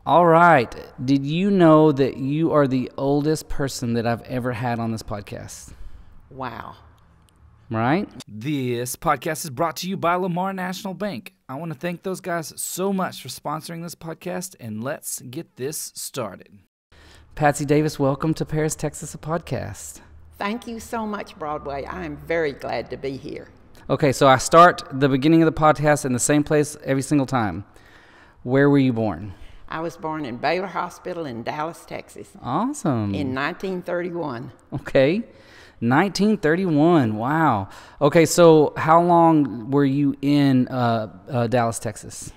All right. Did you know that you are the oldest person that I've ever had on this podcast? Wow. Right? This podcast is brought to you by Lamar National Bank. I want to thank those guys so much for sponsoring this podcast, and let's get this started. Patsy Davis, welcome to Paris, Texas, a podcast. Thank you so much, Broadway. I am very glad to be here. Okay, so I start the beginning of the podcast in the same place every single time. Where were you born? I was born in Baylor Hospital in Dallas, Texas. Awesome. In 1931. Okay. 1931. Wow. Okay, so how long were you in Dallas, Texas?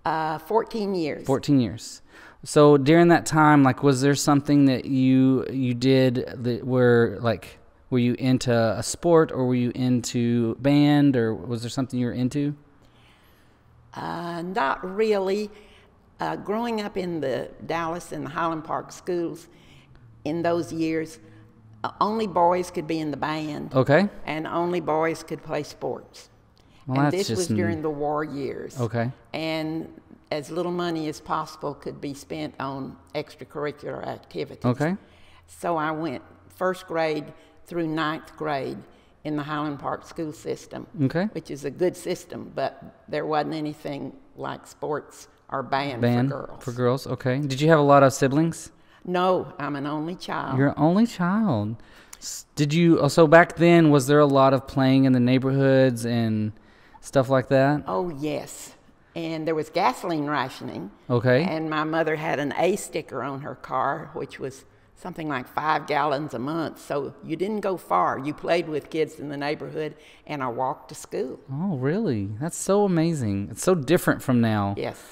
14 years. 14 years. So during that time, like, was there something that you did that were you into a sport, or were you into band, or was there something you were into? Not really. Growing up in the Dallas and the Highland Park schools in those years, only boys could be in the band. Okay. And only boys could play sports. Well, and this was during the war years. Okay. And as little money as possible could be spent on extracurricular activities. Okay. So I went first grade through ninth grade in the Highland Park school system, okay, which is a good system, but there wasn't anything like sports or band for girls. For girls, okay. Did you have a lot of siblings? No, I'm an only child. You're an only child. So back then, was there a lot of playing in the neighborhoods and stuff like that? Oh, yes. And there was gasoline rationing. Okay. And my mother had an A sticker on her car, which was something like 5 gallons a month. So you didn't go far. You played with kids in the neighborhood, and I walked to school. Oh, really? That's so amazing. It's so different from now. Yes.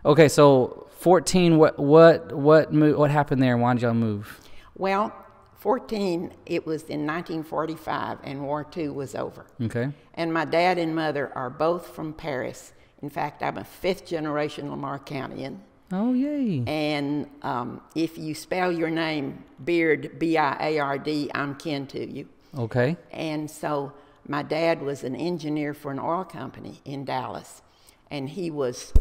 Okay, so 14. What happened there? Why did y'all move? Well, 14. It was in 1945, and War II was over. Okay. And my dad and mother are both from Paris. In fact, I'm a 5th-generation Lamar Countian. Oh, yay. And if you spell your name Beard, B-I-A-R-D, I'm kin to you. Okay. And so my dad was an engineer for an oil company in Dallas, and he was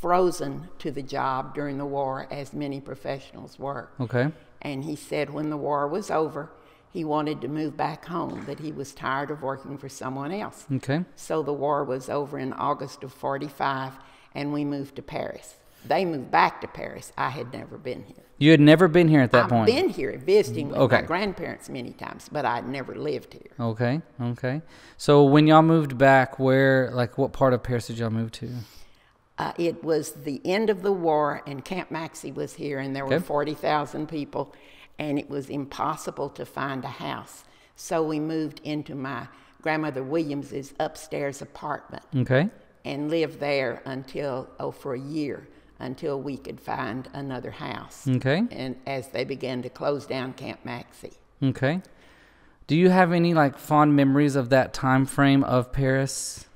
frozen to the job during the war, as many professionals were. Okay. And he said when the war was over, he wanted to move back home, that he was tired of working for someone else. Okay. So the war was over in August of 45, and we moved to Paris. They moved back to Paris. I had never been here. You had never been here at that point? I've been here visiting with my grandparents many times, but I'd never lived here. Okay, okay. So when y'all moved back, what part of Paris did y'all move to? It was the end of the war, and Camp Maxey was here, and there were 40,000 people, and it was impossible to find a house. So we moved into my grandmother Williams's upstairs apartment. Okay. And lived there for a year, until we could find another house. Okay. And as they began to close down Camp Maxey. Okay. Do you have any fond memories of that time frame of Paris?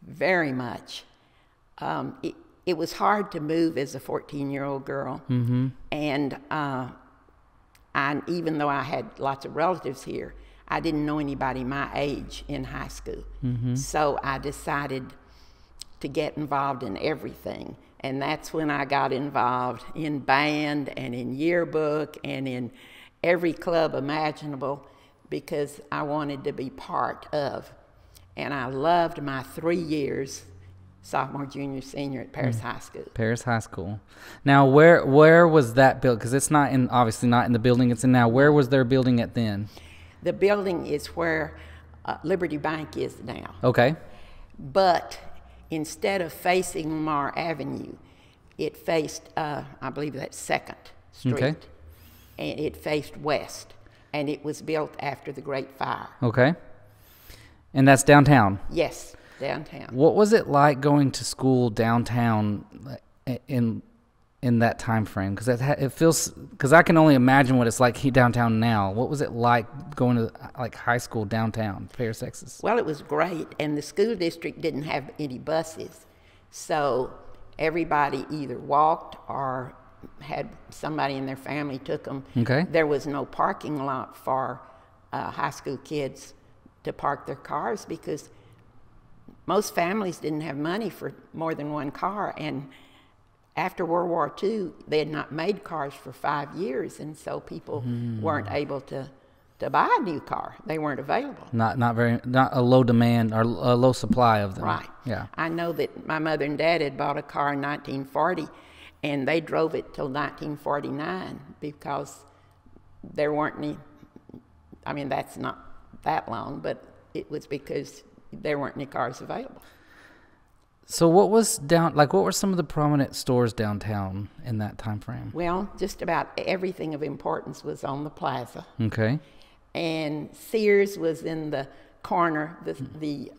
Very much. It was hard to move as a 14-year-old girl. Mm-hmm. And even though I had lots of relatives here, I didn't know anybody my age in high school. Mm-hmm. So I decided to get involved in everything. And that's when I got involved in band and in yearbook and in every club imaginable, because I wanted to be part of. And I loved my 3 years, sophomore, junior, senior at Paris High School. Paris High School. Now, where was that built? Because it's obviously not in the building it's in now. Where was their building at then? The building is where Liberty Bank is now. Okay. But instead of facing Lamar Avenue, it faced, I believe that's 2nd Street. Okay. And it faced west. And it was built after the Great Fire. Okay. And that's downtown? Yes, downtown. What was it like going to school downtown in that time frame? Because I can only imagine what it's like downtown now. What was it like going to high school downtown, Paris, Texas? Well, it was great, and the school district didn't have any buses, so everybody either walked or had somebody in their family took them. Okay. There was no parking lot for high school kids to park their cars, because most families didn't have money for more than one car, and after World War II, they had not made cars for 5 years, and so people weren't able to buy a new car. They weren't available. Not a low demand or a low supply of them. Right. Yeah. I know that my mother and dad had bought a car in 1940, and they drove it till 1949 because there weren't any. I mean, that's not that long, but it was because there weren't any cars available. So what were some of the prominent stores downtown in that time frame? Well, just about everything of importance was on the plaza. Okay. And Sears was in the corner, the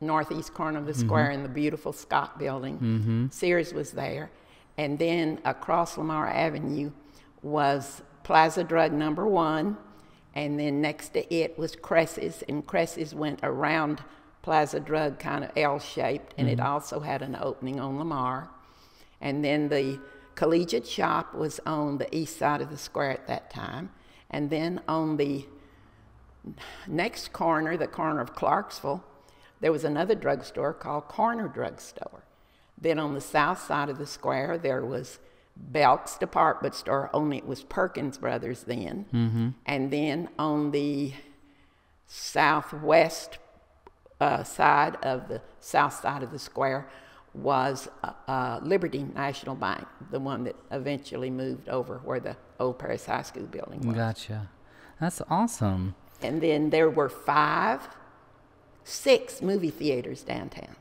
northeast corner of the square in the beautiful Scott building. Sears was there. And then across Lamar Avenue was Plaza Drug number 1. And then next to it was Cress's. And Cress's went around Plaza Drug, kind of L-shaped. And it also had an opening on Lamar. And then the Collegiate Shop was on the east side of the square at that time. And then on the next corner, the corner of Clarksville, there was another drugstore called Corner Drugstore. Then on the south side of the square, there was Belk's department store, only it was Perkins Brothers then. And then on the southwest side of the south side of the square was Liberty National Bank, the one that eventually moved over where the old Paris High School building was. Gotcha. That's awesome. And then there were 6 movie theaters downtown.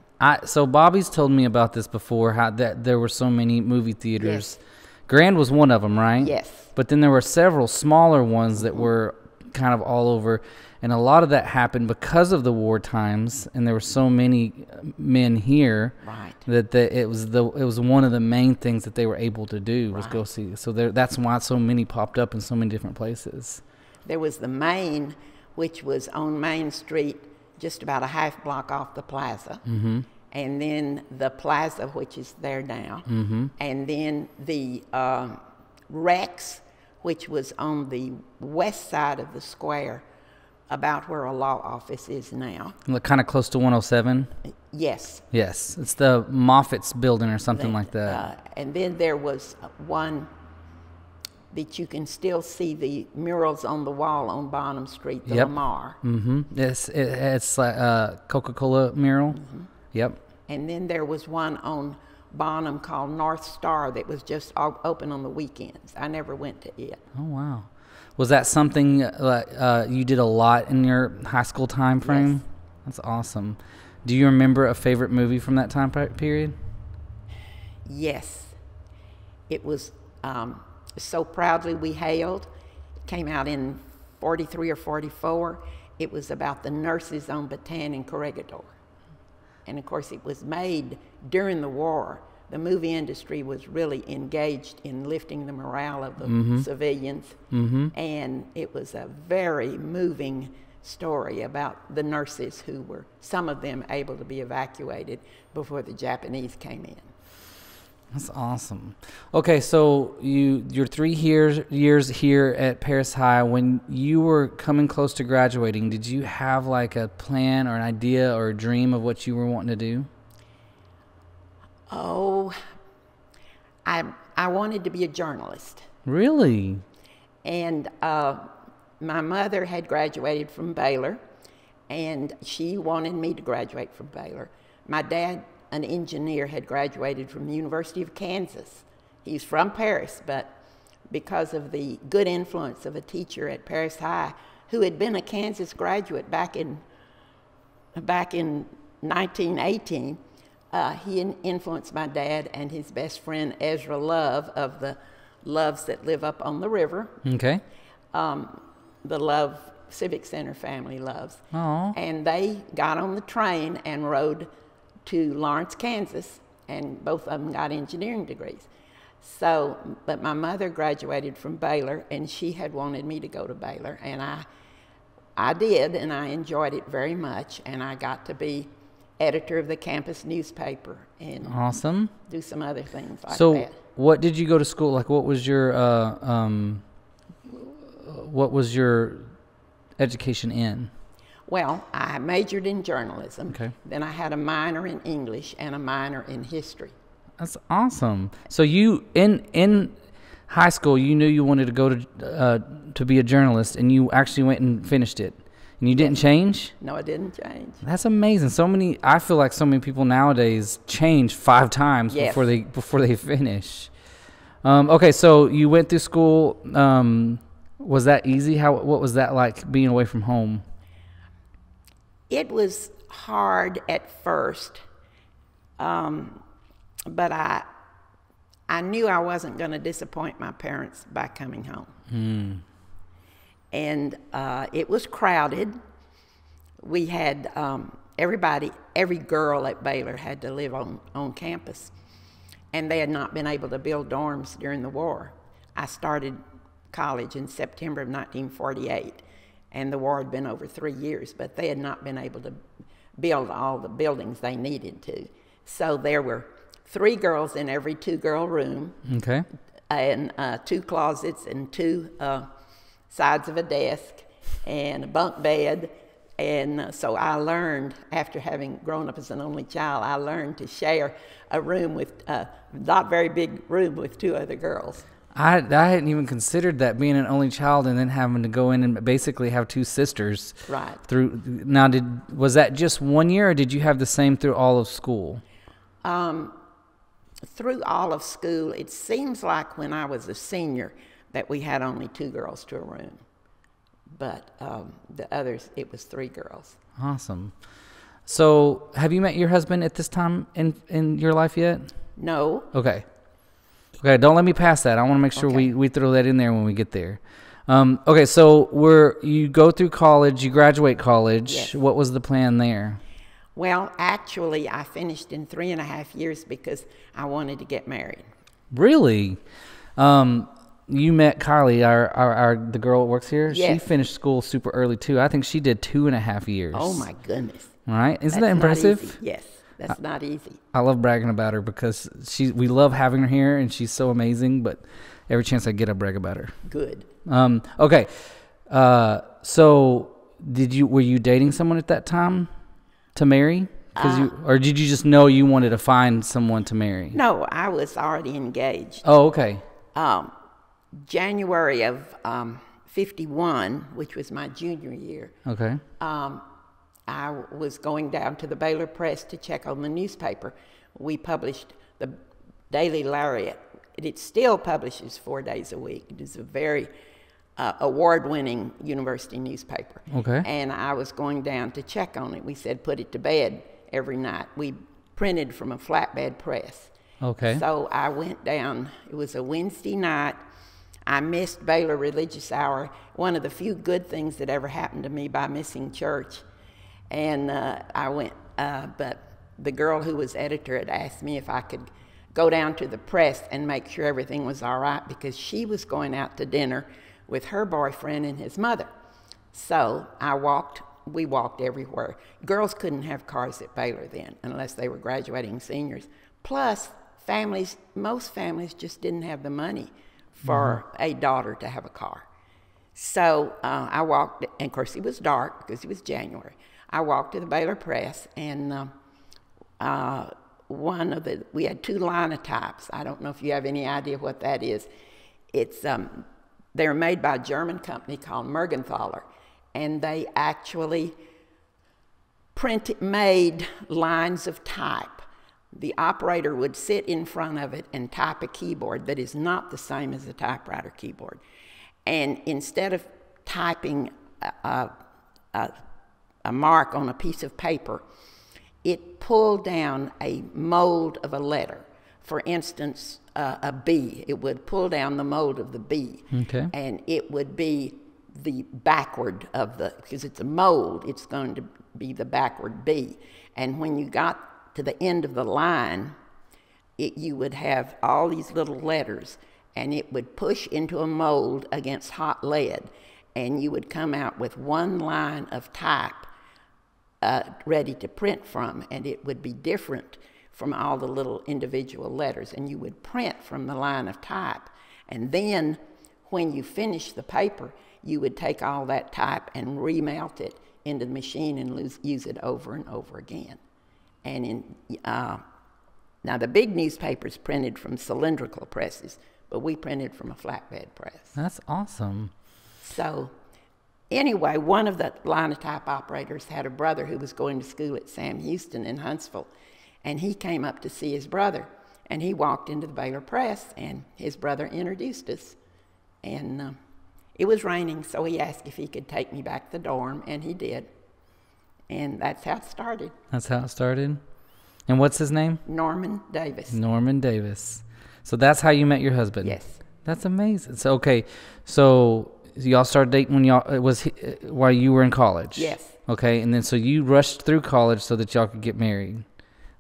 So Bobby's told me about this before, how that there were so many movie theaters. Yes. Grand was one of them, right? Yes. But then there were several smaller ones that were kind of all over, and a lot of that happened because of the war times, and there were so many men here, right, that it was one of the main things that they were able to do was go see. So that's why so many popped up in so many different places. There was the Main, which was on Main Street, just about a half block off the plaza. And then the plaza, which is there now. And then the Rex, which was on the west side of the square, about where a law office is now. Kind of close to 107? Yes. Yes. It's the Moffitt's building or something like that. And then there was one that you can still see the murals on the wall on Bonham Street, the Lamar. It's like a Coca-Cola mural. Yep. And then there was one on Bonham called North Star that was just open on the weekends. I never went to it. Oh, wow. Was that something you did a lot in your high school time frame? Yes. That's awesome. Do you remember a favorite movie from that time period? Yes. It was So Proudly We Hailed. It came out in 43 or 44. It was about the nurses on Bataan and Corregidor. And of course, it was made during the war. The movie industry was really engaged in lifting the morale of the civilians. And it was a very moving story about the nurses who were, some of them, able to be evacuated before the Japanese came in. That's awesome. Okay, so your 3 years here at Paris High, when you were coming close to graduating, did you have like a plan or an idea or a dream of what you were wanting to do? Oh, I wanted to be a journalist. Really? And my mother had graduated from Baylor, and she wanted me to graduate from Baylor. My dad, an engineer, had graduated from the University of Kansas. He's from Paris, but because of the good influence of a teacher at Paris High who had been a Kansas graduate back in 1918, he influenced my dad and his best friend Ezra Love of the Loves that live up on the river. Okay. The Love Civic Center family Loves. Aww. And they got on the train and rode to Lawrence, Kansas, and both of them got engineering degrees. So, but my mother graduated from Baylor, and she had wanted me to go to Baylor, and I did, and I enjoyed it very much, and I got to be editor of the campus newspaper and awesome. Do some other things like that. So, what did you go to school? Like, what was your education in? Well, I majored in journalism. Okay. Then I had a minor in English and a minor in history. That's awesome. So you in high school, you knew you wanted to go to be a journalist, and you actually went and finished it, and you didn't change? No, I didn't change. That's amazing. I feel like so many people nowadays change 5 times Yes. before they finish. Okay, so you went through school. Was that easy? What was that like being away from home? It was hard at first, but I knew I wasn't going to disappoint my parents by coming home. And it was crowded. We had every girl at Baylor had to live on campus, and they had not been able to build dorms during the war. I started college in September of 1948, and the war had been over 3 years, but they had not been able to build all the buildings they needed to. So there were 3 girls in every 2-girl room. Okay. And 2 closets and 2 sides of a desk and a bunk bed. And so I learned, after having grown up as an only child, I learned to share a room with, not very big room with 2 other girls. I hadn't even considered that, being an only child and then having to go in and basically have 2 sisters. Right. Now, was that just 1 year, or did you have the same through all of school? Through all of school, it seems like when I was a senior that we had only 2 girls to a room. But the others, it was 3 girls. Awesome. So have you met your husband at this time in your life yet? No. Okay. Okay, don't let me pass that. I want to make sure Okay. we throw that in there when we get there. Okay, so you go through college, you graduate college. Yes. What was the plan there? Well, actually, I finished in 3.5 years because I wanted to get married. Really? You met Kylie, the girl that works here? Yes. She finished school super early, too. I think she did 2.5 years. Oh, my goodness. All right? Isn't that That's not impressive? easy. Yes, that's not easy. I love bragging about her because we love having her here, and she's so amazing, but every chance I get, I brag about her. Good. Okay. So were you dating someone at that time to marry? Or did you just know you wanted to find someone to marry? No, I was already engaged. Oh, okay. January of 51, which was my junior year, Okay. I was going down to the Baylor Press to check on the newspaper. We published the Daily Lariat. It still publishes 4 days a week. It is a very award-winning university newspaper. Okay. And I was going down to check on it. We said put it to bed every night. We printed from a flatbed press. Okay. So I went down. It was a Wednesday night. I missed Baylor Religious Hour, one of the few good things that ever happened to me by missing church. And I went, but the girl who was editor had asked me if I could go down to the press and make sure everything was all right, because she was going out to dinner with her boyfriend and his mother. So we walked everywhere. Girls couldn't have cars at Baylor then unless they were graduating seniors. Plus, most families just didn't have the money for a daughter to have a car. So I walked, and of course it was dark because it was January. I walked to the Baylor Press, and we had 2 linotypes. I don't know if you have any idea what that is. It's they're made by a German company called Mergenthaler, and they actually made lines of type. The operator would sit in front of it and type a keyboard that is not the same as a typewriter keyboard. And instead of typing a mark on a piece of paper, it pulled down a mold of a letter. For instance, a B. It would pull down the mold of the B. Okay. And it would be the backward of because it's a mold, it's going to be the backward B. And when you got to the end of the line, you would have all these little letters, and it would push into a mold against hot lead, and you would come out with 1 line of type ready to print from, and it would be different from all the little individual letters, and you would print from the line of type. And then when you finish the paper, you would take all that type and remelt it into the machine and use it over and over again. And Now, the big newspapers printed from cylindrical presses, but we printed from a flatbed press. That's awesome. So anyway, one of the linotype operators had a brother who was going to school at Sam Houston in Huntsville, and he came up to see his brother, and he walked into the Baylor Press, and his brother introduced us. And it was raining, so he asked if he could take me back to the dorm, and he did. And that's how it started. That's how it started. And what's his name? Norman Davis. Norman Davis. So that's how you met your husband? Yes. That's amazing. So, okay, so y'all started dating when while you were in college? Yes. Okay, and then so you rushed through college so that y'all could get married.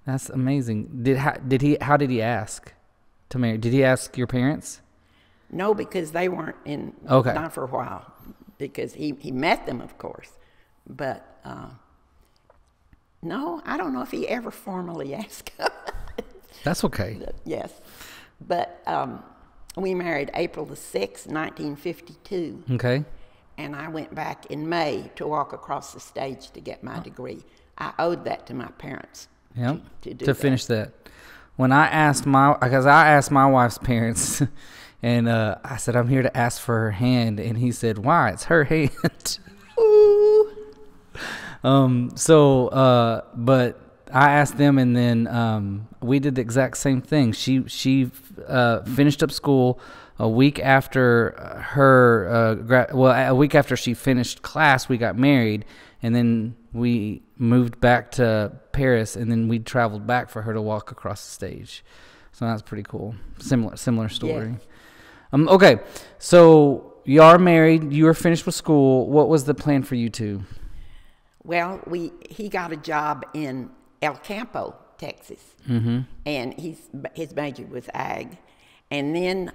That's amazing. How did he ask to marry? Did he ask your parents? No, because they weren't in, okay. Not for a while, because he met them, of course. But no, I don't know if he ever formally asked. That's okay. Yes. But we married April the 6th, 1952. Okay. And I went back in May to walk across the stage to get my degree. I owed that to my parents. Yep. To finish that. When I asked my wife's parents, and I said, I'm here to ask for her hand, and he said, why? It's her hand. Ooh. But I asked them, and then we did the exact same thing. She finished up school a week after a week after she finished class. We got married, and then we moved back to Paris, and then we traveled back for her to walk across the stage. So that's pretty cool. Similar story. Yeah. Okay, so you are married. You are finished with school. What was the plan for you two? Well, he got a job in El Campo, Texas, mm-hmm. and his major was ag. And then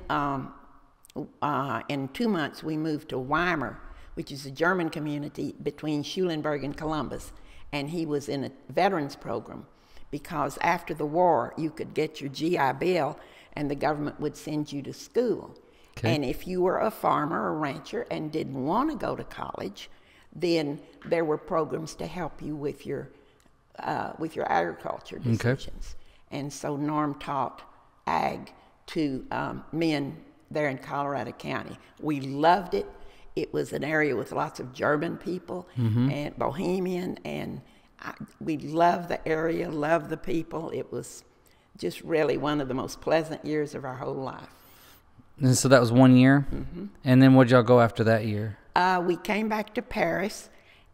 in 2 months we moved to Weimar, which is a German community between Schulenburg and Columbus, and he was in a veterans program because after the war you could get your GI Bill and the government would send you to school. Okay. And if you were a farmer or rancher and didn't want to go to college, then there were programs to help you with your agriculture decisions. Okay. And so Norm taught ag to men there in Colorado County. We loved it. It was an area with lots of German people mm-hmm. and Bohemian, and we loved the area, loved the people. It was just really one of the most pleasant years of our whole life. And so that was 1 year? Mm-hmm. And then what'd y'all go after that year? We came back to Paris,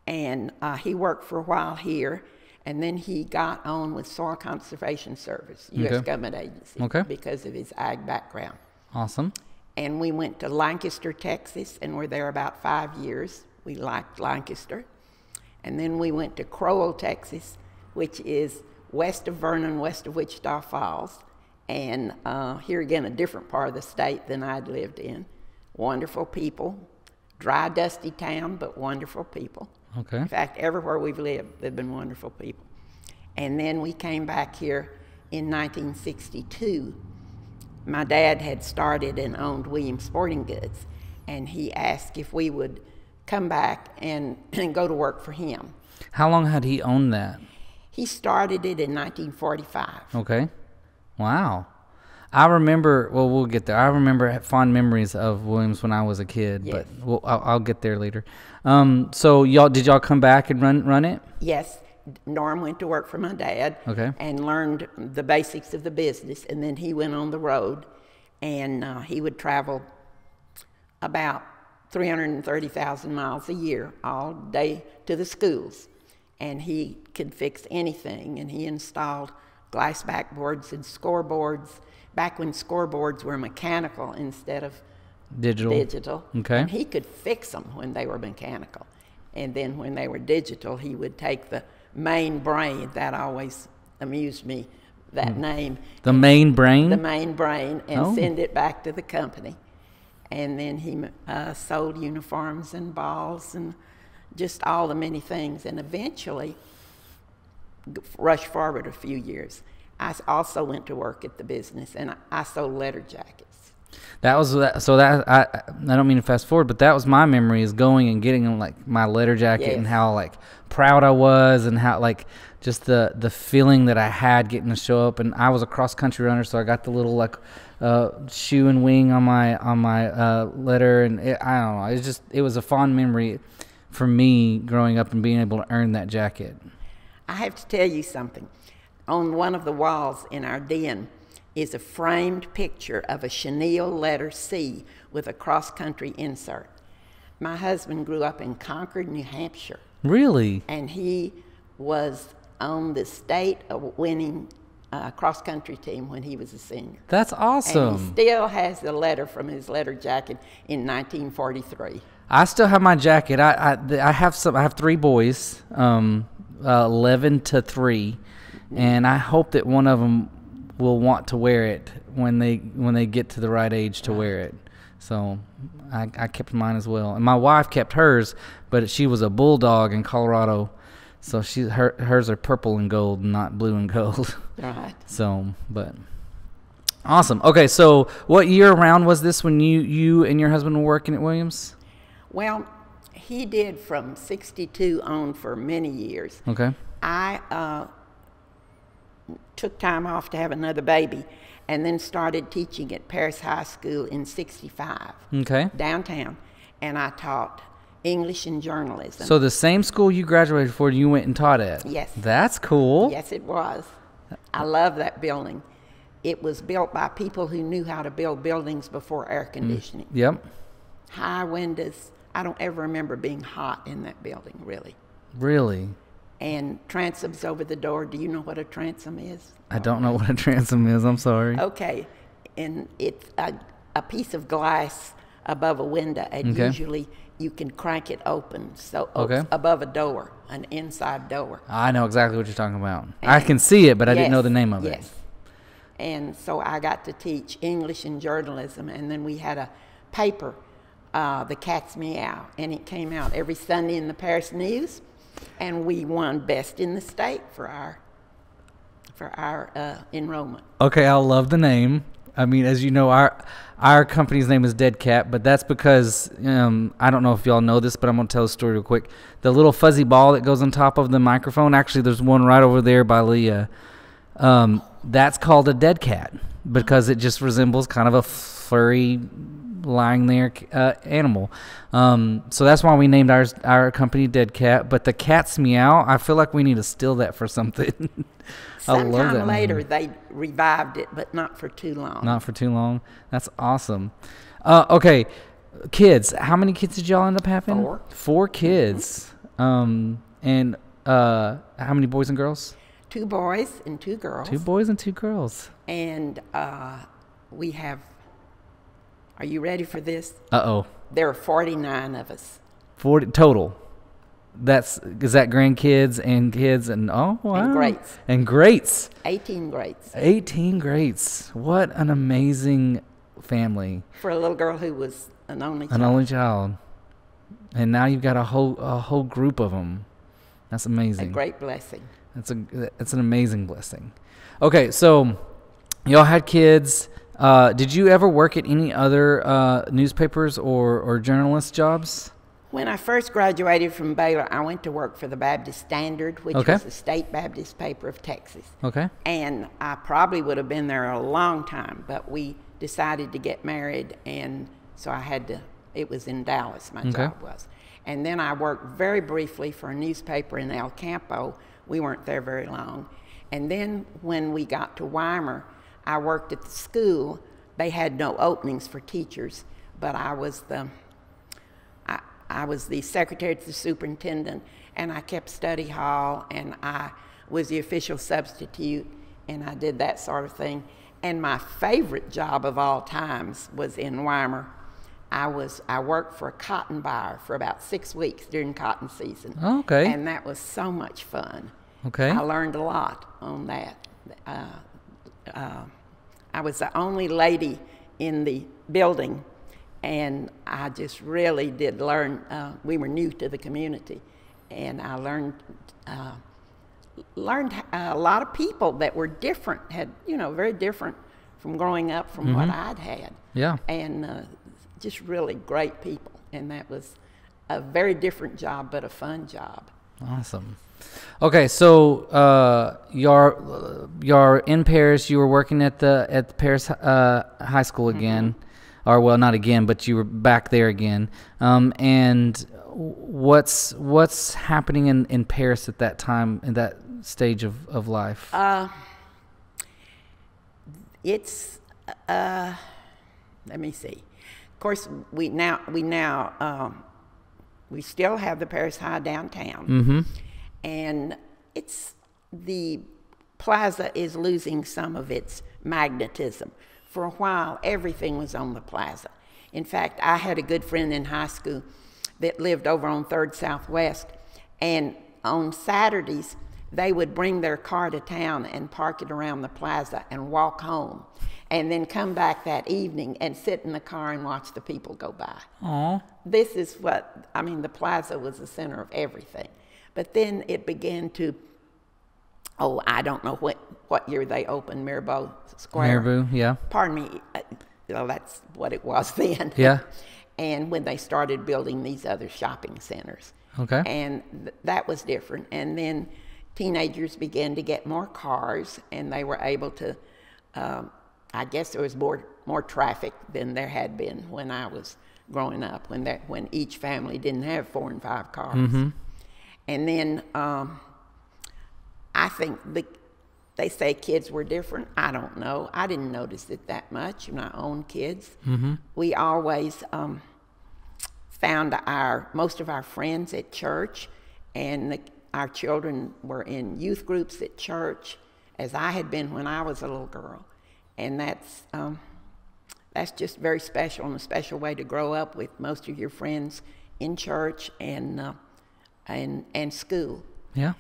and he worked for a while here, and then he got on with Soil Conservation Service, U.S. government agency, because of his ag background. Awesome. And we went to Lancaster, Texas, and were there about 5 years. We liked Lancaster. And then we went to Crowell, Texas, which is west of Vernon, west of Wichita Falls. And here again, a different part of the state than I'd lived in. Wonderful people. Dry, dusty town, but wonderful people. Okay. In fact, everywhere we've lived, they've been wonderful people. And then we came back here in 1962. My dad had started and owned Williams Sporting Goods, and he asked if we would come back and go to work for him. How long had he owned that? He started it in 1945. Okay. Wow. I remember, well, we'll get there. I remember fond memories of Williams when I was a kid, yes. But I'll get there later. So did y'all come back and run it? Yes. Norm went to work for my dad and learned the basics of the business, and then he went on the road, and he would travel about 330,000 miles a year all day to the schools, and he could fix anything, and he installed glass backboards and scoreboards back when scoreboards were mechanical instead of digital. Okay. And he could fix them when they were mechanical, and then when they were digital he would take the main brain. That always amused me, that name. The main brain? The main brain, and send it back to the company. And then he sold uniforms and balls and just all the many things. And eventually, rush forward a few years, I also went to work at the business, and I sold letter jackets. That was so that I don't mean to fast forward, but that was my memory, is going and getting like my letter jacket, yes. And how like proud I was, and how like just the feeling that I had getting to show up. And I was a cross country runner, so I got the little like shoe and wing on my letter, and I don't know. It was a fond memory for me growing up and being able to earn that jacket. I have to tell you something. On one of the walls in our den is a framed picture of a chenille letter C with a cross-country insert. My husband grew up in Concord, New Hampshire. Really? And he was on the state winning cross-country team when he was a senior. That's awesome. And he still has the letter from his letter jacket in 1943. I still have my jacket. I have 3 boys, 11 to 3, and I hope that one of them will want to wear it when they get to the right age to wear it. So I kept mine as well, and my wife kept hers, but she was a bulldog in Colorado, so hers are purple and gold, not blue and gold. Right. So, but awesome. Okay, so what year round was this when you and your husband were working at Williams? Well, he did from 62 on for many years. Okay. I took time off to have another baby and then started teaching at Paris High School in 65. Okay. Downtown. And I taught English and journalism. So the same school you graduated for, you went and taught at? Yes. That's cool. Yes, it was. I love that building. It was built by people who knew how to build buildings before air conditioning. Yep. High windows. I don't ever remember being hot in that building, really. Really? And transoms over the door. Do you know what a transom is? I don't know what a transom is. I'm sorry. Okay. And it's a piece of glass above a window, and Okay. usually you can crank it open, so Okay. above a door, an inside door. I know exactly what you're talking about. I can see it, but I didn't know the name of it. Yes. And so I got to teach English and journalism, and then we had a paper, The Cat's Meow, and it came out every Sunday in the Paris News, and we won best in the state for our enrollment. Okay, I love the name. I mean, as you know, our company's name is Dead Cat, but that's because I don't know if y'all know this, but I'm gonna tell a story real quick. The little fuzzy ball that goes on top of the microphone, actually, there's one right over there by Leah. That's called a dead cat because it just resembles kind of a furry, lying there animal. So that's why we named our company Dead Cat. But the Cat's Meow, I feel like we need to steal that for something. I love that. Sometime later, they revived it, but not for too long. Not for too long. That's awesome. Okay, kids. How many kids did y'all end up having? 4. 4 kids. And how many boys and girls? 2 boys and 2 girls. 2 boys and 2 girls. And we have. Are you ready for this? Uh-oh. There are 49 of us. 40 total. Is that grandkids and kids and oh wow. And greats. And greats. 18 greats. 18 greats. What an amazing family. For a little girl who was an only child. An only child. And now you've got a whole group of them. That's amazing. A great blessing. It's an amazing blessing. Okay, so y'all had kids. Did you ever work at any other newspapers or journalist jobs? When I first graduated from Baylor, I went to work for the Baptist Standard, which was the state Baptist paper of Texas. Okay. And I probably would have been there a long time, but we decided to get married, and so I had to, it was in Dallas, my job was. And then I worked very briefly for a newspaper in El Campo. We weren't there very long. And then when we got to Weimar, I worked at the school. They had no openings for teachers, but I was the secretary to the superintendent, and I kept study hall, and I was the official substitute, and I did that sort of thing. And my favorite job of all times was in Weimar. I worked for a cotton buyer for about 6 weeks during cotton season. Okay. And that was so much fun. Okay. I learned a lot on that. I was the only lady in the building, and I just really did learn. We were new to the community, and I learned a lot of people that were different, had very different from growing up from what I'd had. Yeah. And just really great people, and that was a very different job, but a fun job. Awesome. Okay, so you're in Paris. You were working at the Paris high school again, or well, not again, but you were back there again. And what's happening in Paris at that time, in that stage of life? It's let me see. Of course, we still have the Paris High downtown, and the plaza is losing some of its magnetism. For a while, everything was on the plaza. In fact, I had a good friend in high school that lived over on 3rd Southwest, and on Saturdays, they would bring their car to town and park it around the plaza and walk home, and then come back that evening and sit in the car and watch the people go by. Aww. This is the plaza was the center of everything. But then it began to, I don't know what year they opened Mirabeau Square. Mirabeau, yeah. Pardon me, that's what it was then. Yeah. And when they started building these other shopping centers. Okay. And that was different. And then teenagers began to get more cars, and they were able to, I guess there was more traffic than there had been when I was growing up, when each family didn't have 4 and 5 cars. And then I think they say kids were different. I don't know. I didn't notice it that much. My own kids. We always found most of our friends at church, and our children were in youth groups at church, as I had been when I was a little girl. And that's just very special, and a special way to grow up with most of your friends in church and school. Yeah.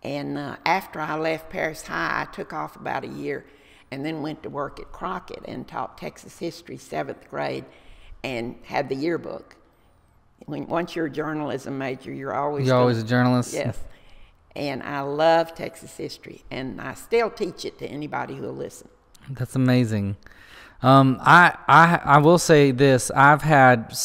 And after I left Paris High, I took off about a year and then went to work at Crockett and taught Texas history 7th grade and had the yearbook. Once you're a journalism major, you're always a journalist. Yes. And I love Texas history, and I still teach it to anybody who will listen. That's amazing. I will say this. I've had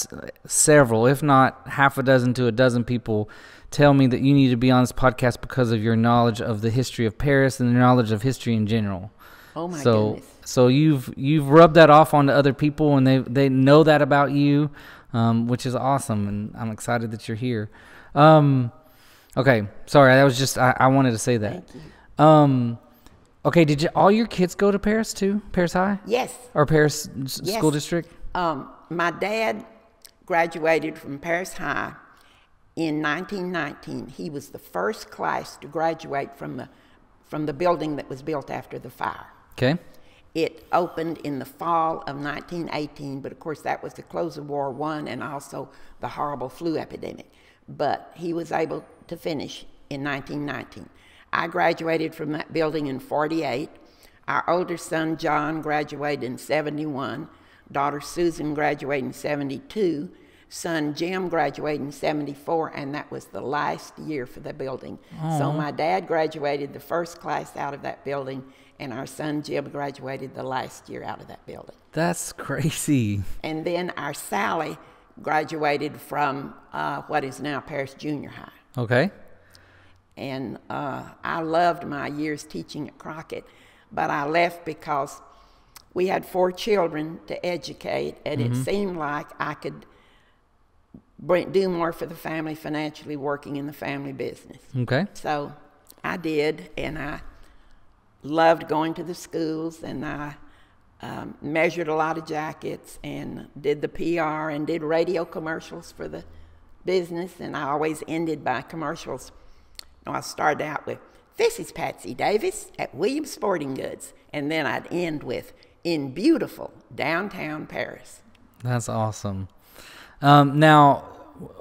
several, if not half a dozen to a dozen people tell me that you need to be on this podcast because of your knowledge of the history of Paris and your knowledge of history in general. Oh my goodness. So you've rubbed that off onto other people, and they know that about you, which is awesome, and I'm excited that you're here. Okay, sorry, that was just I wanted to say that. Thank you. Okay, did all your kids go to Paris too? Paris High? Yes. Or Paris Yes. School District? My dad graduated from Paris High in 1919. He was the first class to graduate from the building that was built after the fire. Okay. It opened in the fall of 1918, but of course that was the close of War I and also the horrible flu epidemic. But he was able to finish in 1919. I graduated from that building in 48. Our older son, John, graduated in 71. Daughter Susan graduated in 72. Son Jim graduated in 74, and that was the last year for the building. Aww. So my dad graduated the first class out of that building, and our son Jim graduated the last year out of that building. That's crazy. And then our Sally graduated from what is now Paris Junior High. Okay. And I loved my years teaching at Crockett, but I left because we had 4 children to educate, and it seemed like I could do more for the family financially working in the family business. Okay. So I did, and I loved going to the schools, and I measured a lot of jackets and did the PR and did radio commercials for the business, and I always ended by commercials. I started out with, "This is Patsy Davis at Williams Sporting Goods," and then I'd end with, "In beautiful downtown Paris." That's awesome. Now,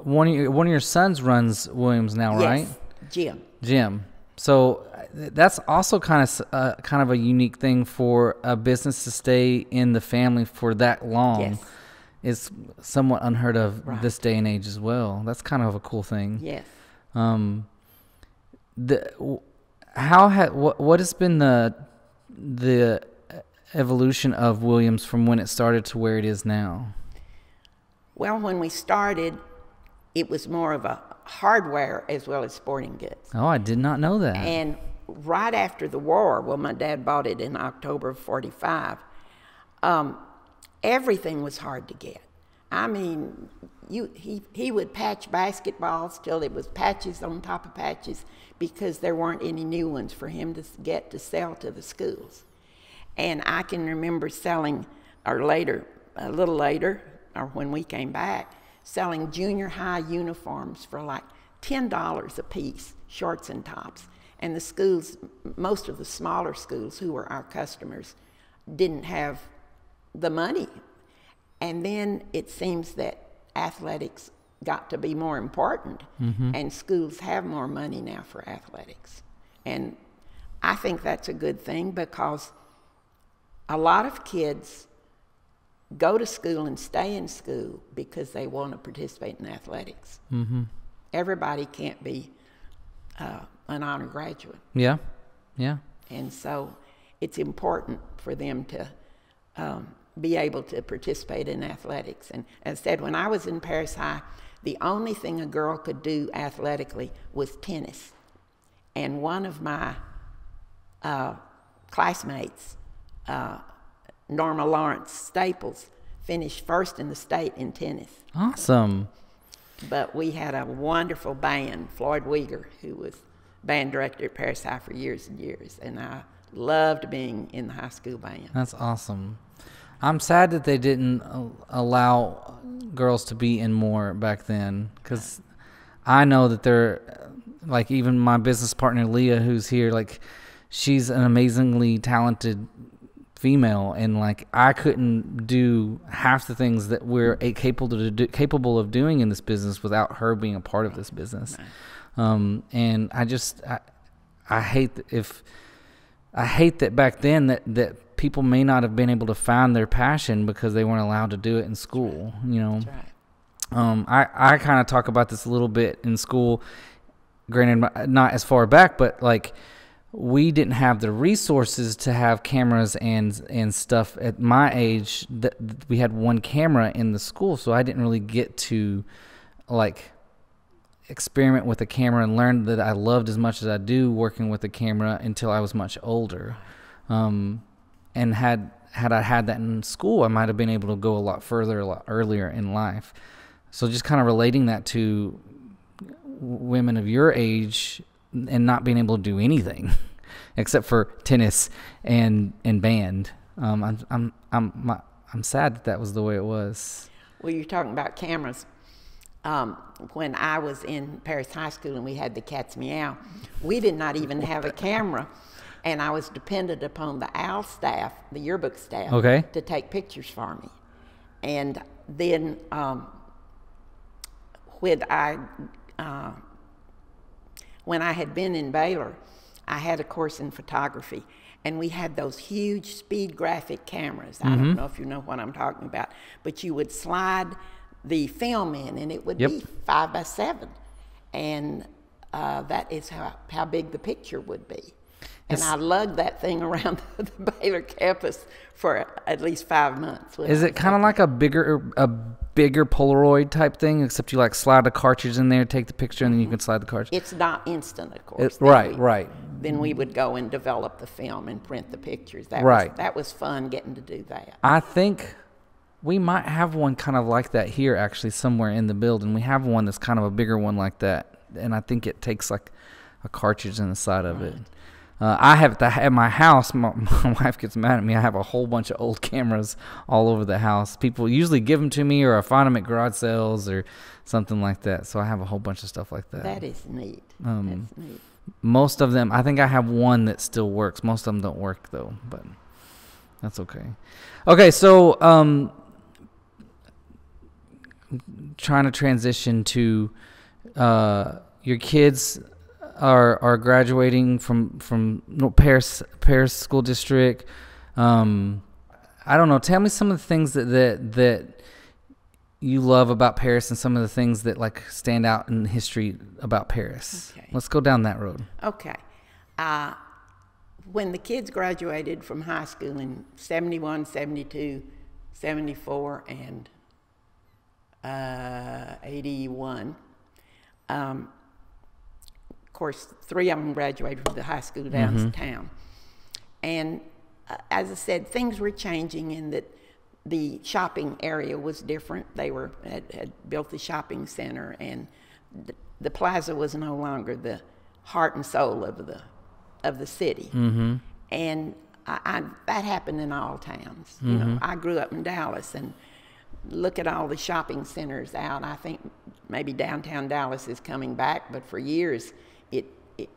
one of your sons runs Williams now, right? Yes, Jim. So that's also kind of a unique thing for a business to stay in the family for that long. Yes. Is somewhat unheard of Right. this day and age as well. That's kind of a cool thing. Yes. What has been the evolution of Williams from when it started to where it is now? Well, when we started, it was more of a hardware as well as sporting goods. Oh, I did not know that. And right after the war, well, my dad bought it in October of 45, everything was hard to get. I mean, he would patch basketballs till it was patches on top of patches because there weren't any new ones for him to get to sell to the schools. And I can remember selling, or later, a little later, or when we came back, selling junior high uniforms for like $10 a piece, shorts and tops. And the schools, most of the smaller schools who were our customers, didn't have the money. And then it seems that athletics got to be more important, and schools have more money now for athletics. And I think that's a good thing because a lot of kids go to school and stay in school because they want to participate in athletics. Everybody can't be an honor graduate. Yeah, yeah. And so it's important for them to be able to participate in athletics. And as I said, when I was in Paris High, the only thing a girl could do athletically was tennis. And one of my classmates, Norma Lawrence Staples, finished first in the state in tennis. Awesome. But we had a wonderful band, Floyd Weger, who was band director at Paris High for years and years. And I loved being in the high school band. That's awesome. I'm sad that they didn't allow girls to be in more back then, because I know that they're, like, even my business partner Leah, who's here, like, she's an amazingly talented female, and like I couldn't do half the things that we're capable of doing in this business without her being a part of this business. And I hate that back then that people may not have been able to find their passion because they weren't allowed to do it in school. You know, I kind of talk about this a little bit in school. Granted, not as far back, but like, we didn't have the resources to have cameras and stuff at my age. That we had one camera in the school, so I didn't really get to like experiment with a camera and learn that I loved as much as I do working with a camera until I was much older. And had I had that in school, I might have been able to go a lot further, a lot earlier in life. So just kind of relating that to women of your age and not being able to do anything except for tennis and band. I'm sad that was the way it was. Well, you're talking about cameras. When I was in Paris High School and we had the Cats Meow, we did not even have a camera. And I was dependent upon the OWL staff, the yearbook staff, to take pictures for me. And then when I had been in Baylor, I had a course in photography. And we had those huge speed graphic cameras. I don't know if you know what I'm talking about. But you would slide the film in, and it would be 5x7. And that is how big the picture would be. And I lugged that thing around the Baylor campus for at least 5 months. Is it kind of like a bigger Polaroid type thing, except you like slide the cartridge in there, take the picture, and then you can slide the cartridge? It's not instant, of course. Right. Then we would go and develop the film and print the pictures. That was fun getting to do that. I think we might have one kind of like that here, actually, somewhere in the building. We have one that's kind of a bigger one like that, and I think it takes like a cartridge in the side of it. I have at my house, my wife gets mad at me. I have a whole bunch of old cameras all over the house. People usually give them to me, or I find them at garage sales or something like that. So I have a whole bunch of stuff like that. That is neat. That's neat. Most of them, I think I have one that still works. Most of them don't work, though, but that's okay. Okay, so trying to transition to your kids are graduating from Paris School District. I don't know. Tell me some of the things that you love about Paris, and some of the things that like stand out in history about Paris. Okay. Let's go down that road. Okay. When the kids graduated from high school in 71, 72, 74, and 81, Of course, 3 of them graduated from the high school downtown. And as I said, things were changing in that the shopping area was different. They had built the shopping center, and the plaza was no longer the heart and soul of the city. And that happened in all towns. You know, I grew up in Dallas, and look at all the shopping centers out. I think maybe downtown Dallas is coming back, but for years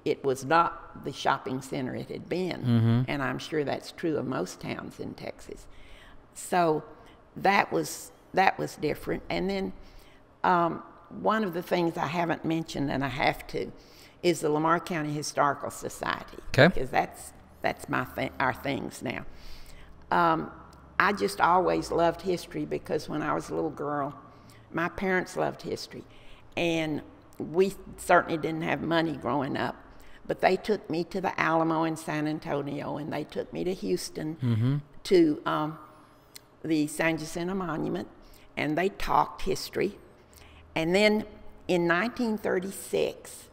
it was not the shopping center it had been. And I'm sure that's true of most towns in Texas. So that was different. And then one of the things I haven't mentioned, and I have to, is the Lamar County Historical Society. Okay. Because that's our things now. I just always loved history because when I was a little girl, my parents loved history. And we certainly didn't have money growing up, but they took me to the Alamo in San Antonio, and they took me to Houston to the San Jacinto Monument, and they talked history. And then in 1936,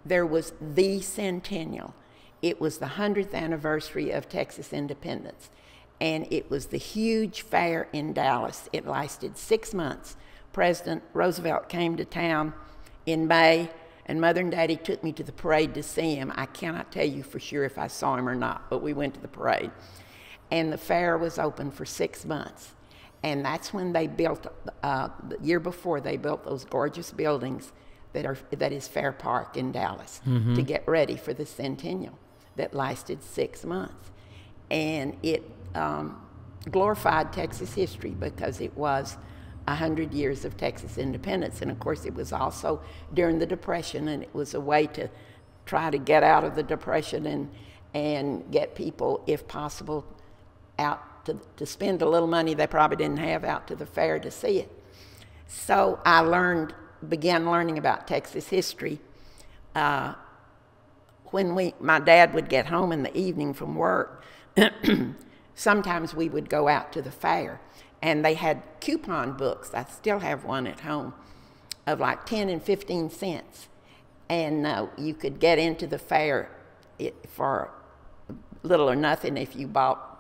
there was the centennial. It was the 100th anniversary of Texas independence, and it was the huge fair in Dallas. It lasted 6 months. President Roosevelt came to town in May, and Mother and Daddy took me to the parade to see him. I cannot tell you for sure if I saw him or not, but we went to the parade. And the fair was open for 6 months. And that's when they built, the year before, they built those gorgeous buildings that is Fair Park in Dallas to get ready for the centennial that lasted 6 months. And it glorified Texas history because it was 100 years of Texas independence. And of course, it was also during the Depression, and it was a way to try to get out of the Depression and get people, if possible, out to spend a little money they probably didn't have out to the fair to see it. So I began learning about Texas history when my dad would get home in the evening from work. Sometimes we would go out to the fair, and they had coupon books. I still have one at home of like 10 and 15 cents. And you could get into the fair for little or nothing if you bought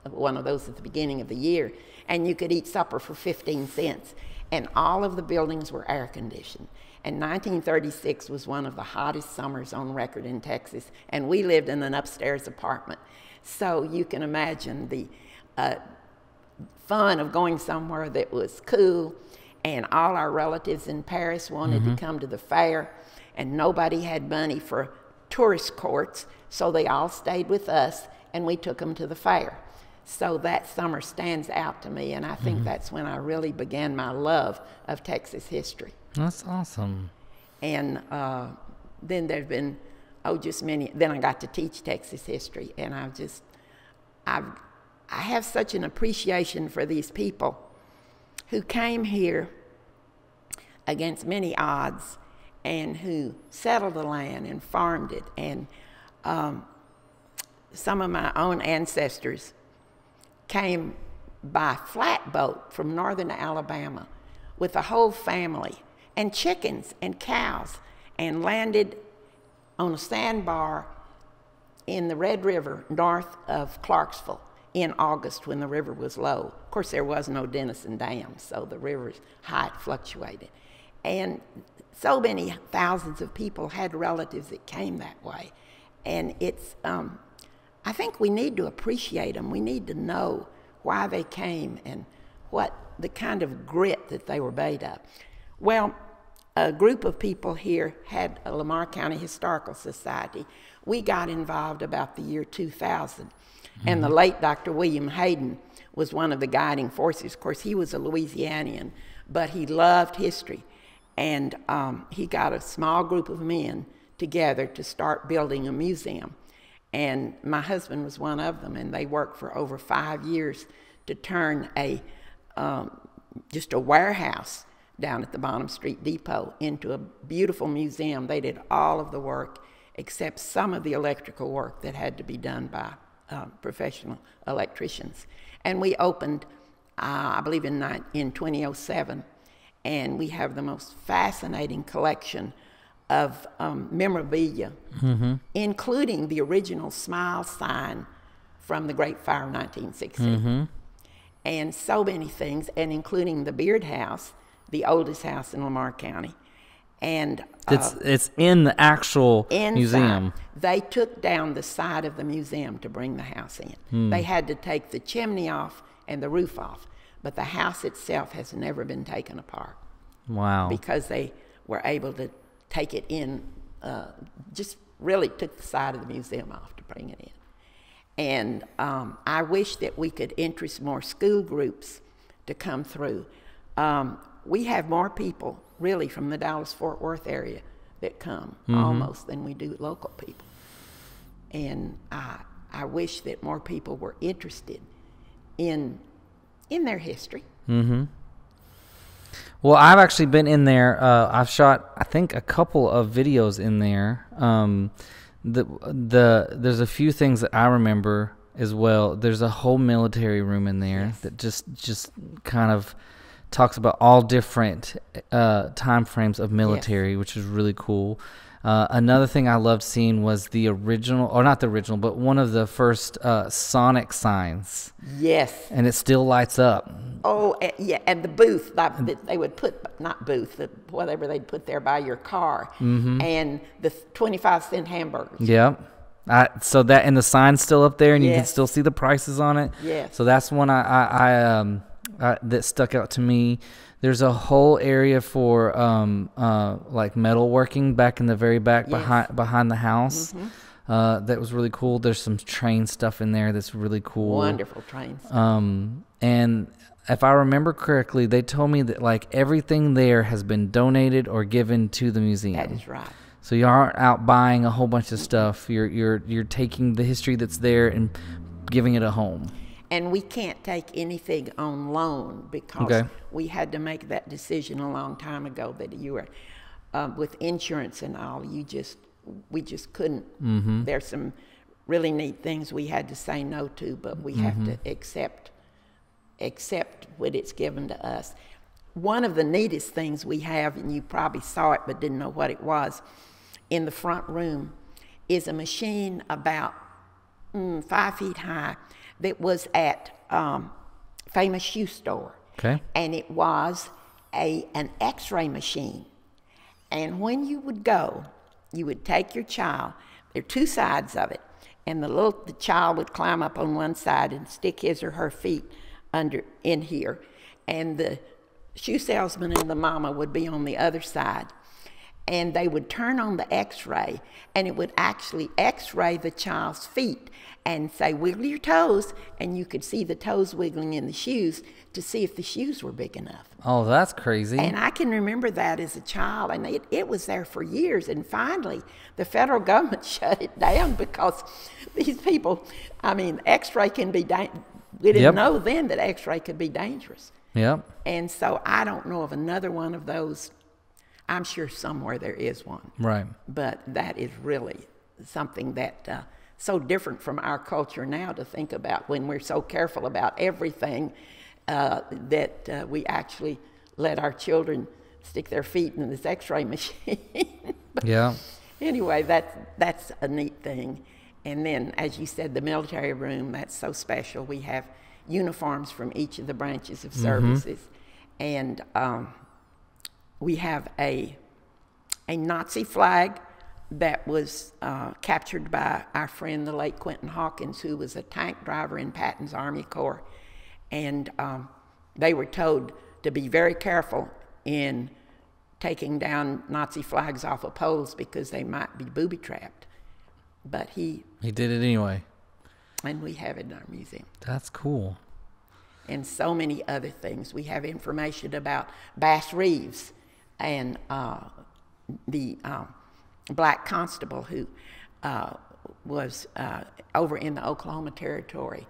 one of those at the beginning of the year. And you could eat supper for 15 cents. And all of the buildings were air conditioned. And 1936 was one of the hottest summers on record in Texas. And we lived in an upstairs apartment. So you can imagine the fun of going somewhere that was cool, and all our relatives in Paris wanted to come to the fair, and nobody had money for tourist courts, so they all stayed with us, and we took them to the fair. So that summer stands out to me, and I think that's when I really began my love of Texas history. That's awesome. And then there've been, just many, then I got to teach Texas history, and I have such an appreciation for these people who came here against many odds and who settled the land and farmed it. And some of my own ancestors came by flatboat from northern Alabama with a whole family and chickens and cows, and landed on a sandbar in the Red River north of Clarksville in August when the river was low. Of course, there was no Denison Dam, so the river's height fluctuated. And so many thousands of people had relatives that came that way. And it's, I think we need to appreciate them. We need to know why they came and what the kind of grit that they were made of. Well, a group of people here had a Lamar County Historical Society. We got involved about the year 2000. And the late Dr. William Hayden was one of the guiding forces. Of course, he was a Louisianian, but he loved history. And he got a small group of men together to start building a museum. And my husband was one of them, and they worked for over 5 years to turn just a warehouse down at the Bonham Street Depot into a beautiful museum. They did all of the work except some of the electrical work that had to be done by professional electricians. And we opened, I believe, in 2007, and we have the most fascinating collection memorabilia, including the original smile sign from the Great Fire of 1960, and so many things, and including the Beard House, the oldest house in Lamar County. And it's in the actual museum. They took down the side of the museum to bring the house in. They had to take the chimney off and the roof off, but the house itself has never been taken apart. Wow. Because they were able to take it in, just really took the side of the museum off to bring it in. And I wish that we could interest more school groups to come through. We have more people really from the Dallas-Fort Worth area that come almost than we do local people. And I wish that more people were interested in their history. Well, I've actually been in there. I've shot, I think, a couple of videos in there. There's a few things that I remember as well. There's a whole military room in there that just kind of talks about all different time frames of military, which is really cool. Another thing I loved seeing was the original, or not the original, but one of the first Sonic signs. Yes. And it still lights up. Oh, yeah, and the booth, they would put, not booth, whatever they'd put there by your car, and the 25-cent hamburgers. Yep. So that, and the sign's still up there, and you can still see the prices on it. Yes. So that's one that stuck out to me. There's a whole area for like metalworking back in the very back behind the house. That was really cool. There's some train stuff in there that's really cool. Wonderful train stuff. And if I remember correctly, they told me that like everything there has been donated or given to the museum. That is right. So you aren't out buying a whole bunch of stuff. You're taking the history that's there and giving it a home. And we can't take anything on loan because we had to make that decision a long time ago that you were with insurance and all. We just couldn't. There's some really neat things we had to say no to, but we have to accept what it's given to us. One of the neatest things we have, and you probably saw it but didn't know what it was, in the front room is a machine about 5 feet high that was at famous shoe store. Okay. And it was an x-ray machine. And when you would go, you would take your child, there are two sides of it, and the child would climb up on one side and stick his or her feet in here, and the shoe salesman and the mama would be on the other side. And they would turn on the x-ray, and it would actually x-ray the child's feet and say, wiggle your toes, and you could see the toes wiggling in the shoes to see if the shoes were big enough. Oh, that's crazy. And I can remember that as a child, and it was there for years, and finally the federal government shut it down because these people, I mean, x-ray can be dangerous. We didn't know then that x-ray could be dangerous. Yep. And so I don't know of another one of those. I'm sure somewhere there is one. Right. But that is really something that so different from our culture now to think about when we're so careful about everything that we actually let our children stick their feet in this x-ray machine. Yeah. Anyway, that's a neat thing. And then, as you said, the military room, that's so special. We have uniforms from each of the branches of services. And we have a Nazi flag that was captured by our friend, the late Quentin Hawkins, who was a tank driver in Patton's Army Corps. And they were told to be very careful in taking down Nazi flags off of poles because they might be booby-trapped. But he did it anyway. And we have it in our museum. That's cool. And so many other things. We have information about Bass Reeves and the black constable who was over in the Oklahoma Territory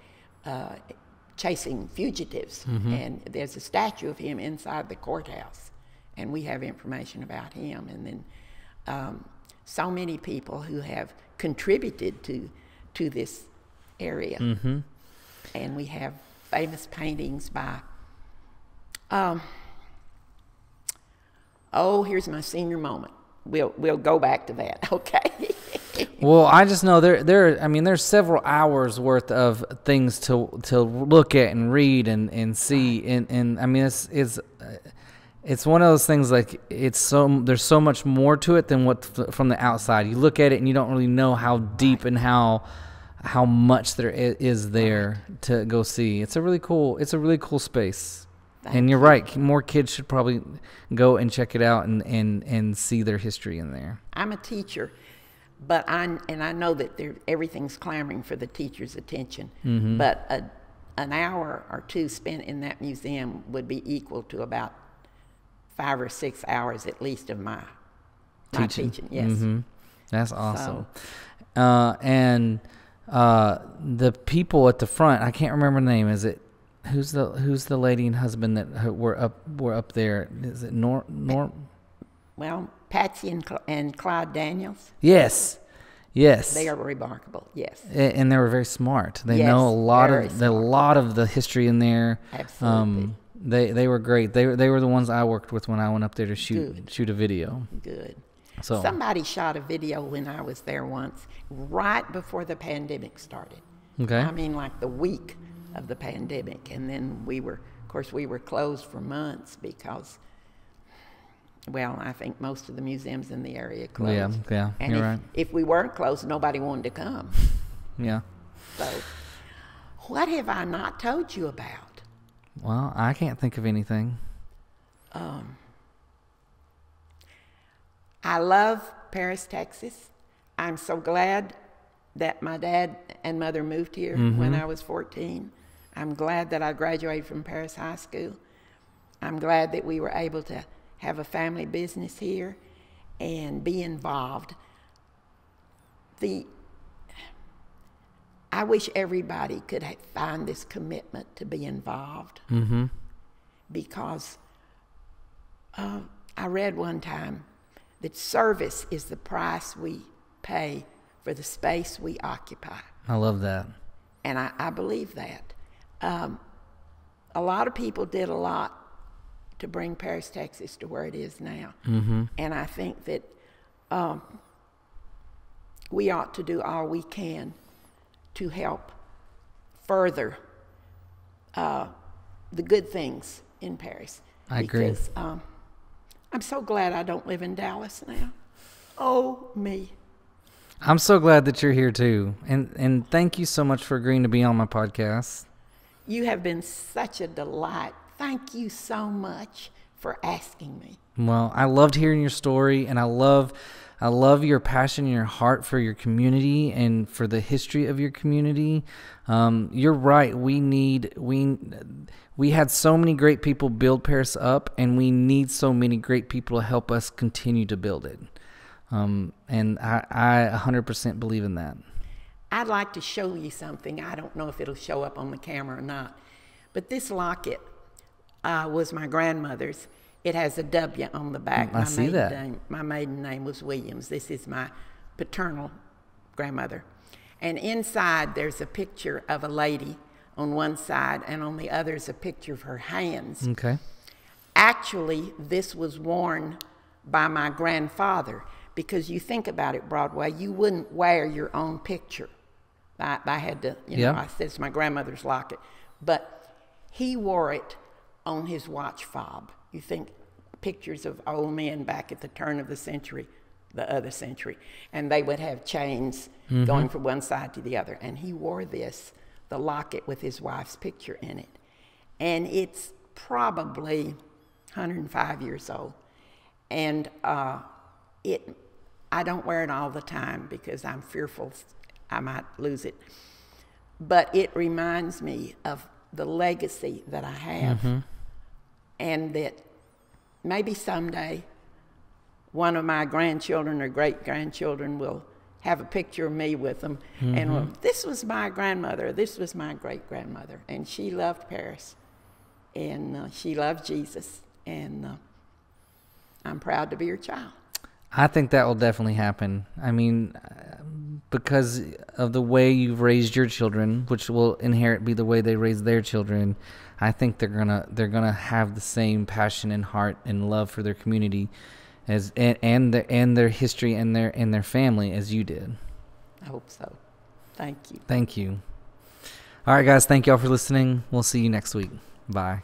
chasing fugitives. And there's a statue of him inside the courthouse. And we have information about him. And then so many people who have contributed to this area. And we have famous paintings by, oh, here's my senior moment. we'll go back to that. Okay. Well, I just know there's several hours worth of things to look at and read and see, and I mean it's one of those things, like there's so much more to it than what from the outside. You look at it and you don't really know how deep and how much there is there to go see. It's a really cool space. And you're right. More kids should probably go and check it out and see their history in there. I'm a teacher, but I know that everything's clamoring for the teacher's attention. Mm-hmm. But an hour or two spent in that museum would be equal to about 5 or 6 hours at least of my teaching. Yes. Mm-hmm. That's awesome. And the people at the front, I can't remember the name. Is it? Who's the lady and husband that were up there? Is it Norm? Well, Patsy and Clyde Daniels. Yes. They are remarkable. Yes. And they were very smart. They know a lot of the history in there. Absolutely. They were great. They were the ones I worked with when I went up there to shoot a video. Good. So somebody shot a video when I was there once, right before the pandemic started. Okay. I mean, like the week of the pandemic, and then we were closed for months because, well, I think most of the museums in the area closed. Yeah, and you're right. If we weren't closed, nobody wanted to come. Yeah. So, what have I not told you about? Well, I can't think of anything. I love Paris, Texas. I'm so glad that my dad and mother moved here when I was 14. I'm glad that I graduated from Paris High School. I'm glad that we were able to have a family business here and be involved. I wish everybody could find this commitment to be involved, because I read one time that service is the price we pay for the space we occupy. I love that. And I believe that. A lot of people did a lot to bring Paris, Texas to where it is now. And I think that we ought to do all we can to help further the good things in Paris. I agree. Because I'm so glad I don't live in Dallas now. Oh, me. I'm so glad that you're here too. And thank you so much for agreeing to be on my podcast. You have been such a delight. Thank you so much for asking me. Well, I loved hearing your story, and I love your passion and your heart for your community and for the history of your community. You're right. We had so many great people build Paris up, and we need so many great people to help us continue to build it. And I 100% believe in that. I'd like to show you something. I don't know if it'll show up on the camera or not, but this locket was my grandmother's. It has a W on the back. I see that. My maiden name was Williams. This is my paternal grandmother. And inside there's a picture of a lady on one side, and on the other is a picture of her hands. Okay. Actually, this was worn by my grandfather, because you think about it, Broadway, you wouldn't wear your own picture. I had to, I said it's my grandmother's locket. But he wore it on his watch fob. You think pictures of old men back at the turn of the century, the other century, and they would have chains going from one side to the other. And he wore the locket with his wife's picture in it. And it's probably 105 years old. And I don't wear it all the time because I'm fearful I might lose it. But it reminds me of the legacy that I have, and that maybe someday one of my grandchildren or great-grandchildren will have a picture of me with them, and this was my grandmother, this was my great-grandmother, and she loved Paris, and she loved Jesus, and I'm proud to be her child. I think that will definitely happen. I mean, because of the way you've raised your children, which will be the way they raise their children, I think they're gonna have the same passion and heart and love for their community and their history and their family as you did. I hope so. Thank you. Thank you. All right, guys. Thank y'all for listening. We'll see you next week. Bye.